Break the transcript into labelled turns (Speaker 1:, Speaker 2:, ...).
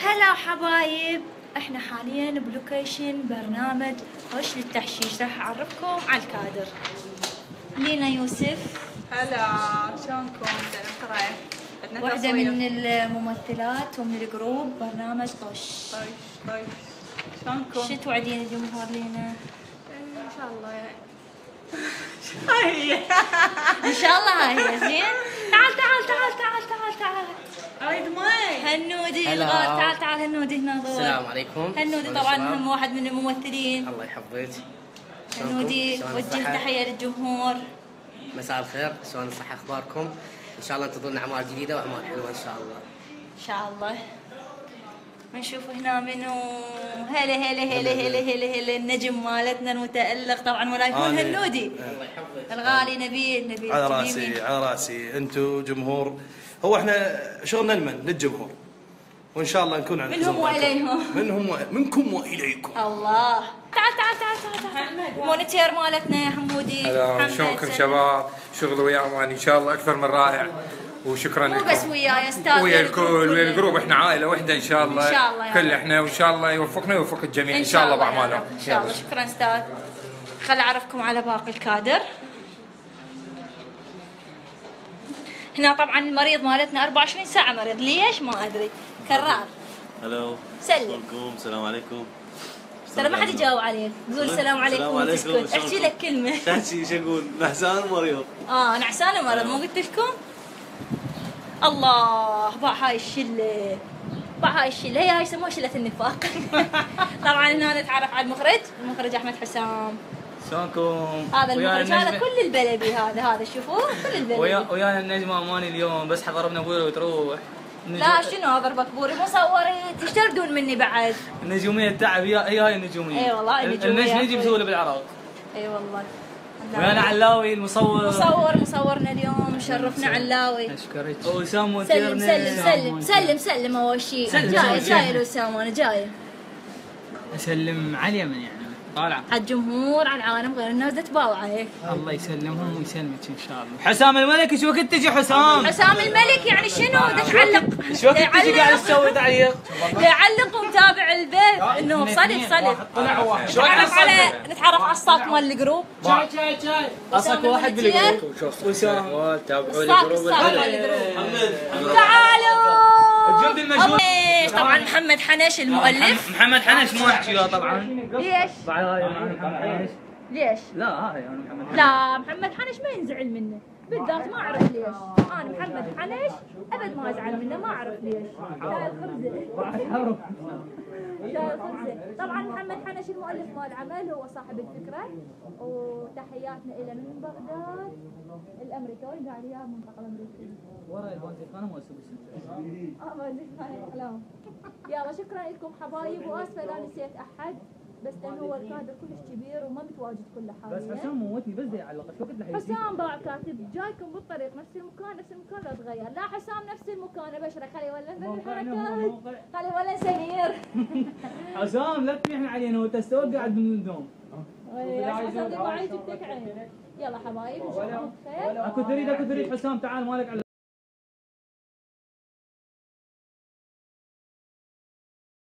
Speaker 1: هلا حبايب، احنا حاليا بلوكيشن برنامج هش للتحشيش، راح اعرفكم على الكادر. لينا يوسف.
Speaker 2: هلا، شلونكم؟
Speaker 1: واحدة من الممثلات ومن الجروب برنامج هش.
Speaker 2: طيب شلونكم؟
Speaker 1: شو توعدين الجمهور لينا؟
Speaker 2: ان شاء الله يعني.
Speaker 1: ان شاء الله هاي زين. تعال تعال تعال تعال تعال تعال.
Speaker 2: اريد مي.
Speaker 1: هنودي الغار، تعال هنودي هنا ضوء.
Speaker 3: السلام عليكم.
Speaker 1: هنودي طبعا هم واحد من الممثلين.
Speaker 3: الله يحفظك.
Speaker 1: هنودي وجه تحية للجمهور.
Speaker 3: مساء الخير، شلون الصحة اخباركم؟ ان شاء الله انتظرونا اعمال جديدة واعمال حلوة ان شاء الله.
Speaker 1: ان شاء الله. بنشوف هنا منو هلا هلا هلا هلا هلا هلا النجم مالتنا المتألق طبعا ولا يكون هنودي.
Speaker 3: الله يحفظك.
Speaker 1: الغالي نبيل
Speaker 4: على راسي على راسي. انتم جمهور، هو احنا شغلنا للجمهور، وان شاء الله نكون على
Speaker 1: منهم واليهم.
Speaker 4: منكم واليكم.
Speaker 1: الله. تعال تعال تعال تعال. المونيتير مالتنا يا حمودي.
Speaker 5: هلا، شلونكم شباب؟ شغل وياهم ان شاء الله اكثر من رائع، وشكرا لكم.
Speaker 1: مو بس وياي استاذ،
Speaker 5: ويا الكل ويا الجروب، احنا عائله واحده ان شاء الله.
Speaker 1: ان شاء الله
Speaker 5: كل احنا، وان شاء الله يوفقنا ويوفق الجميع ان شاء الله باعمالهم.
Speaker 1: ان شاء الله. شكرا استاذ. خل اعرفكم على باقي الكادر. هنا طبعا المريض مالتنا 24 ساعه مريض، ليش ما ادري. كرار.
Speaker 6: هلو.
Speaker 1: سلم.
Speaker 6: السلام عليكم.
Speaker 1: ترى ما حد يجاوب عليك، قول السلام عليكم وتسكت. احكي لك كلمه.
Speaker 6: تحكي شو اقول؟ نحسان مريض.
Speaker 1: نعسانه مرض، مو قلت لكم؟ الله، باع هاي الشله، هي يسموها شله النفاق. طبعا هنا نتعرف على المخرج احمد حسام.
Speaker 7: شلونكم؟
Speaker 1: هذا المخرج، هذا كل البلبي، هذا شوفوا كل البلبي.
Speaker 7: ويانا النجمه اماني اليوم، بس ضربنا بوري وتروح.
Speaker 1: لا شنو ضربك بوري؟ مصورين تشتردون مني بعد.
Speaker 7: النجوميه التعب، هي هاي النجوميه.
Speaker 1: اي والله النجوميه.
Speaker 7: النجم يجي بسهوله بالعراق.
Speaker 1: اي والله.
Speaker 7: ويانا علاوي المصور.
Speaker 1: مصورنا اليوم، شرفنا علاوي.
Speaker 7: اشكرك. وسام
Speaker 1: سلم اول شيء. جاي الوسام، انا جاي
Speaker 7: اسلم على اليمن يعني طالعه
Speaker 1: على الجمهور، على العالم، غير الناس تباوع عليك.
Speaker 7: الله يسلمهم ويسلمك ان شاء الله. حسام الملك، شو وقت تجي حسام
Speaker 1: الملك يعني شنو؟ تعلق
Speaker 7: شو وقت تجي قاعد تسوي تعليق؟
Speaker 1: يعلق ومتابع البيت انه صدق. نتعرف على الصاك مال الجروب. جاي
Speaker 7: اصلك واحد بالجروب. وسام تابعوا الجروب.
Speaker 1: تعالوا
Speaker 7: الجند المجهول.
Speaker 1: طبعا محمد حنش المؤلف.
Speaker 7: محمد حنش مو احكي له طبعا.
Speaker 1: ليش؟
Speaker 7: بعد هاي محمد حنش.
Speaker 1: ليش؟
Speaker 7: لا هاي انا محمد حنش.
Speaker 1: لا محمد حنش ما ينزعل منه بالذات، ما اعرف ليش. انا محمد حنش ابد ما ازعل منه، ما اعرف ليش. شاي الخبزه. طبعا محمد حنش المؤلف مال العمل، هو صاحب الفكره، وتحياتنا له من بغداد الامريكي، قاعد اياه منطقه الامريكيه.
Speaker 7: ورا البانزيخانه مو اسمه
Speaker 1: بانزيخانه احلام. يلا شكرا لكم حبايب، واسفه اذا نسيت احد، بس لانه هو الكادر كلش كبير وما متواجد كله حاليا.
Speaker 7: بس حسام موتني، بس يعلق شو وقت رح
Speaker 1: حسام باع كاتب جايكم بالطريق، نفس المكان لا تغير. لا حسام نفس المكان، ابشرك خلي ولا بالحركات، خلي ولا سمير.
Speaker 7: حسام لا تميحنا علينا، هو تستوى قاعد من الدوم.
Speaker 1: حسام ما جبتك عين. يلا حبايب نشوفكم بخير.
Speaker 7: اكو تريد حسام، تعال مالك على